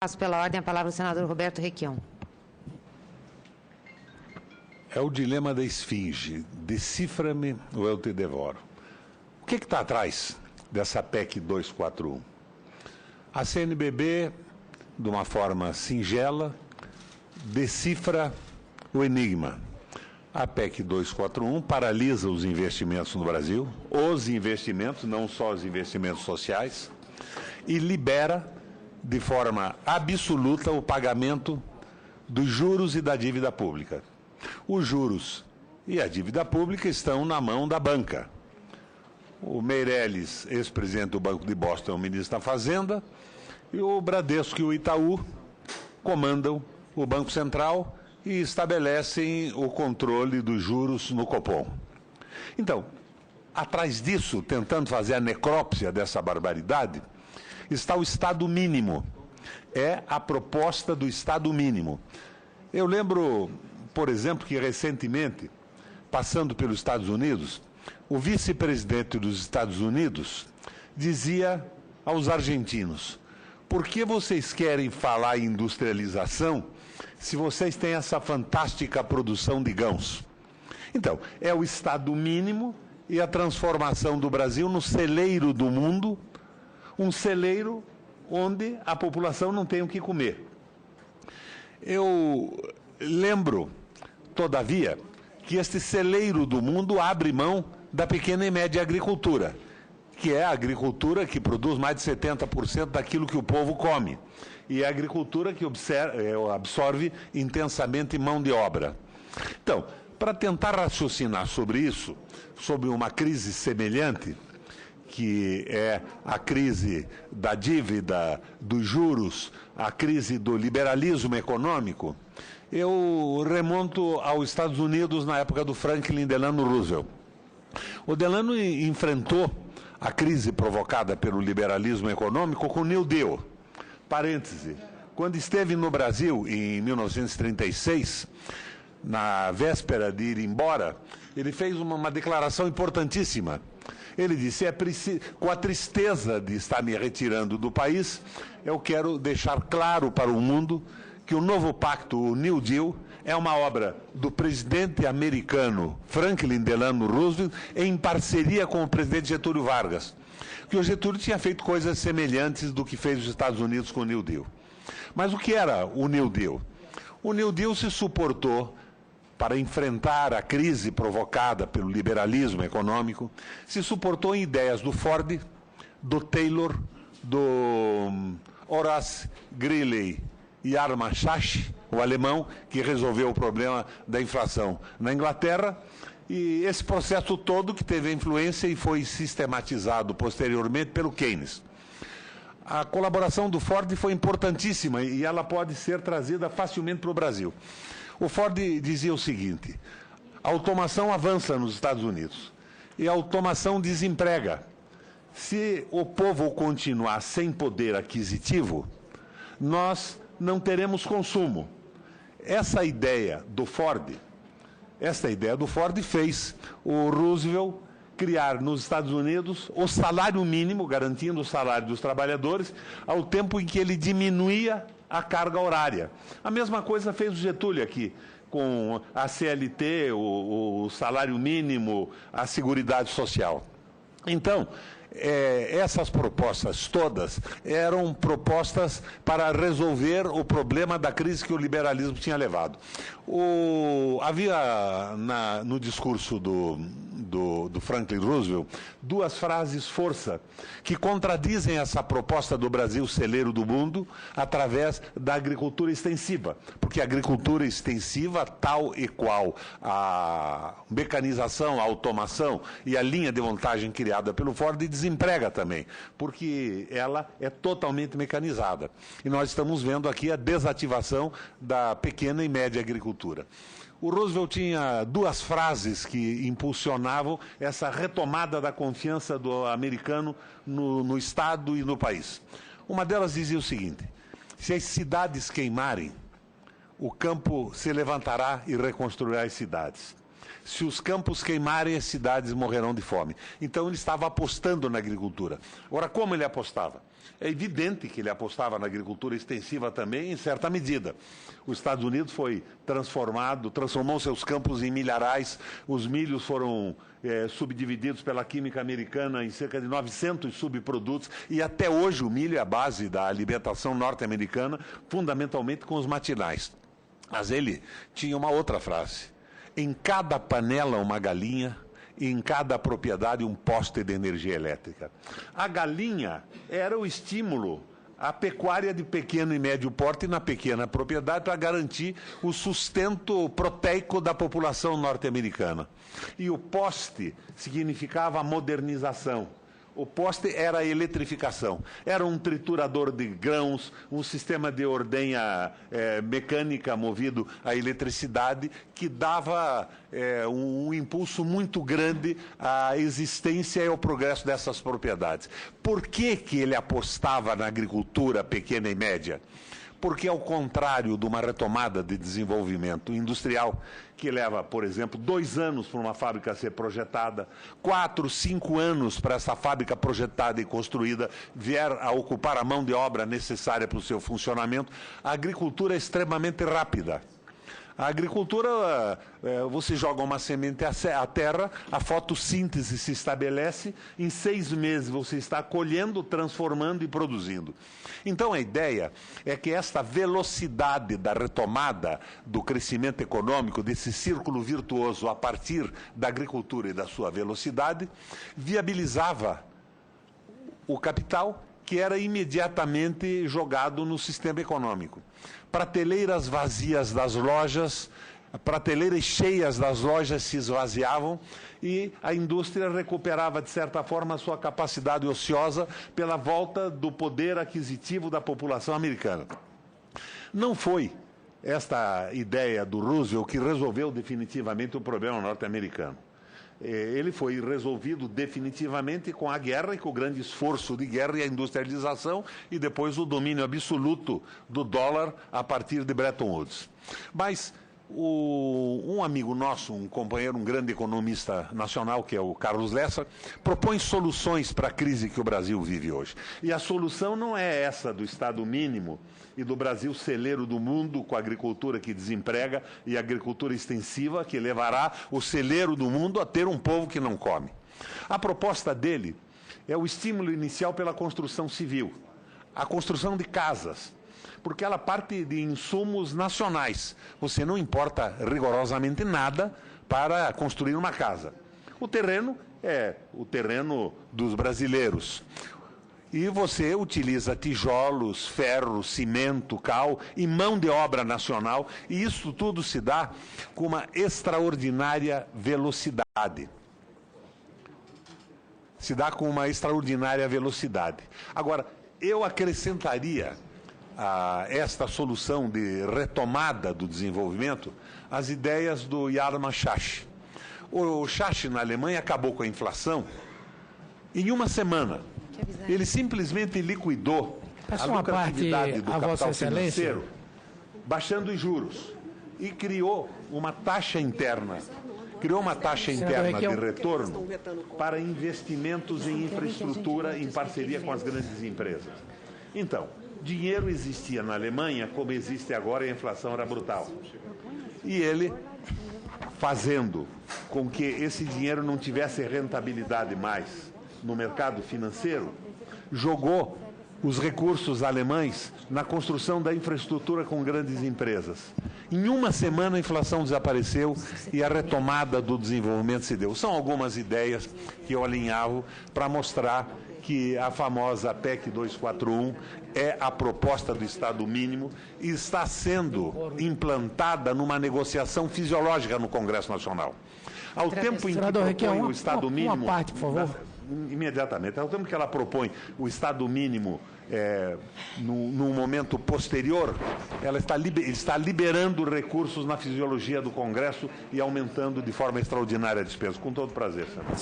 Passo pela ordem a palavra ao senador Roberto Requião. É o dilema da esfinge. Decifra-me ou eu te devoro. O que está atrás dessa PEC 241? A CNBB, de uma forma singela, decifra o enigma. A PEC 241 paralisa os investimentos no Brasil, os investimentos, não só os investimentos sociais, e libera de forma absoluta o pagamento dos juros e da dívida pública. Os juros e a dívida pública estão na mão da banca. O Meirelles, ex-presidente do Banco de Boston, é o ministro da Fazenda, e o Bradesco e o Itaú comandam o Banco Central e estabelecem o controle dos juros no Copom. Então, atrás disso, tentando fazer a necrópsia dessa barbaridade, está o Estado mínimo. É a proposta do Estado mínimo. Eu lembro, por exemplo, que recentemente, passando pelos Estados Unidos, o vice-presidente dos Estados Unidos dizia aos argentinos: por que vocês querem falar em industrialização se vocês têm essa fantástica produção de grãos? Então, é o Estado mínimo e a transformação do Brasil no celeiro do mundo, um celeiro onde a população não tem o que comer. Eu lembro, todavia, que este celeiro do mundo abre mão da pequena e média agricultura, que é a agricultura que produz mais de 70% daquilo que o povo come, e é a agricultura que absorve intensamente mão de obra. Então, para tentar raciocinar sobre isso, sobre uma crise semelhante, que é a crise da dívida, dos juros, a crise do liberalismo econômico, eu remonto aos Estados Unidos na época do Franklin Delano Roosevelt. O Delano enfrentou a crise provocada pelo liberalismo econômico com o New Deal. Parêntese, quando esteve no Brasil, em 1936, na véspera de ir embora, ele fez uma declaração importantíssima. Ele disse: com a tristeza de estar me retirando do país, eu quero deixar claro para o mundo que o novo pacto, o New Deal, é uma obra do presidente americano Franklin Delano Roosevelt em parceria com o presidente Getúlio Vargas. Que o Getúlio tinha feito coisas semelhantes do que fez os Estados Unidos com o New Deal. Mas o que era o New Deal? O New Deal se suportou para enfrentar a crise provocada pelo liberalismo econômico, se suportou em ideias do Ford, do Taylor, do Horace Greeley e Armand Schacht, o alemão, que resolveu o problema da inflação na Inglaterra, e esse processo todo que teve influência e foi sistematizado posteriormente pelo Keynes. A colaboração do Ford foi importantíssima e ela pode ser trazida facilmente para o Brasil. O Ford dizia o seguinte: a automação avança nos Estados Unidos e a automação desemprega. Se o povo continuar sem poder aquisitivo, nós não teremos consumo. Essa ideia do Ford fez o Roosevelt criar nos Estados Unidos o salário mínimo, garantindo o salário dos trabalhadores, ao tempo em que ele diminuía a carga horária. A mesma coisa fez o Getúlio aqui, com a CLT, o salário mínimo, a Seguridade Social. Então, essas propostas todas eram propostas para resolver o problema da crise que o liberalismo tinha levado. Havia no discurso do Franklin Roosevelt duas frases força que contradizem essa proposta do Brasil celeiro do mundo através da agricultura extensiva, porque a agricultura extensiva, tal e qual a mecanização, a automação e a linha de montagem criada pelo Ford, desemprega também, porque ela é totalmente mecanizada. E nós estamos vendo aqui a desativação da pequena e média agricultura. O Roosevelt tinha duas frases que impulsionavam essa retomada da confiança do americano no Estado e no país. Uma delas dizia o seguinte: se as cidades queimarem, o campo se levantará e reconstruirá as cidades. Se os campos queimarem, as cidades morrerão de fome. Então ele estava apostando na agricultura. Agora, como ele apostava? É evidente que ele apostava na agricultura extensiva também, em certa medida. Os Estados Unidos transformou seus campos em milharais, os milhos foram subdivididos pela química americana em cerca de 900 subprodutos, e até hoje o milho é a base da alimentação norte-americana, fundamentalmente com os matinais. Mas ele tinha uma outra frase: em cada panela uma galinha, e em cada propriedade um poste de energia elétrica. A galinha era o estímulo à pecuária de pequeno e médio porte na pequena propriedade para garantir o sustento proteico da população norte-americana. E o poste significava a modernização. O poste era a eletrificação. Era um triturador de grãos, um sistema de ordenha mecânica movido à eletricidade que dava um impulso muito grande à existência e ao progresso dessas propriedades. Por que ele apostava na agricultura pequena e média? Porque, ao contrário de uma retomada de desenvolvimento industrial, que leva, por exemplo, 2 anos para uma fábrica ser projetada, 4, 5 anos para essa fábrica projetada e construída vier a ocupar a mão de obra necessária para o seu funcionamento, a agricultura é extremamente rápida. A agricultura, você joga uma semente à terra, a fotossíntese se estabelece, em 6 meses você está colhendo, transformando e produzindo. Então a ideia é que esta velocidade da retomada do crescimento econômico, desse círculo virtuoso a partir da agricultura e da sua velocidade, viabilizava o capital que era imediatamente jogado no sistema econômico. Prateleiras vazias das lojas, prateleiras cheias das lojas se esvaziavam e a indústria recuperava, de certa forma, a sua capacidade ociosa pela volta do poder aquisitivo da população americana. Não foi esta ideia do Roosevelt que resolveu definitivamente o problema norte-americano. Ele foi resolvido definitivamente com a guerra e com o grande esforço de guerra e a industrialização e depois o domínio absoluto do dólar a partir de Bretton Woods. Mas um amigo nosso, um companheiro, um grande economista nacional, que é o Carlos Lessa, propõe soluções para a crise que o Brasil vive hoje. E a solução não é essa do Estado mínimo e do Brasil celeiro do mundo, com a agricultura que desemprega e a agricultura extensiva que levará o celeiro do mundo a ter um povo que não come. A proposta dele é o estímulo inicial pela construção civil, a construção de casas, porque ela parte de insumos nacionais. Você não importa rigorosamente nada para construir uma casa. O terreno é o terreno dos brasileiros. E você utiliza tijolos, ferro, cimento, cal e mão de obra nacional, e isso tudo se dá com uma extraordinária velocidade. Se dá com uma extraordinária velocidade. Agora, eu acrescentaria a esta solução de retomada do desenvolvimento as ideias do Hjalmar Schacht. O Schacht, na Alemanha, acabou com a inflação em uma semana. Ele simplesmente liquidou a lucratividade do capital financeiro, baixando os juros, e criou uma taxa interna. Criou uma taxa interna de retorno para investimentos em infraestrutura em parceria com as grandes empresas. Então, dinheiro existia na Alemanha, como existe agora, e a inflação era brutal. E ele, fazendo com que esse dinheiro não tivesse rentabilidade mais no mercado financeiro, jogou os recursos alemães na construção da infraestrutura com grandes empresas. Em uma semana a inflação desapareceu e a retomada do desenvolvimento se deu. São algumas ideias que eu alinhavo para mostrar que a famosa PEC 241 é a proposta do Estado mínimo e está sendo implantada numa negociação fisiológica no Congresso Nacional. Ao tempo em que propõe o Estado mínimo... Uma parte, por favor. Imediatamente. Ao tempo que ela propõe o Estado mínimo num momento posterior, ela está liberando recursos na fisiologia do Congresso e aumentando de forma extraordinária a despesa. Com todo prazer, senhor.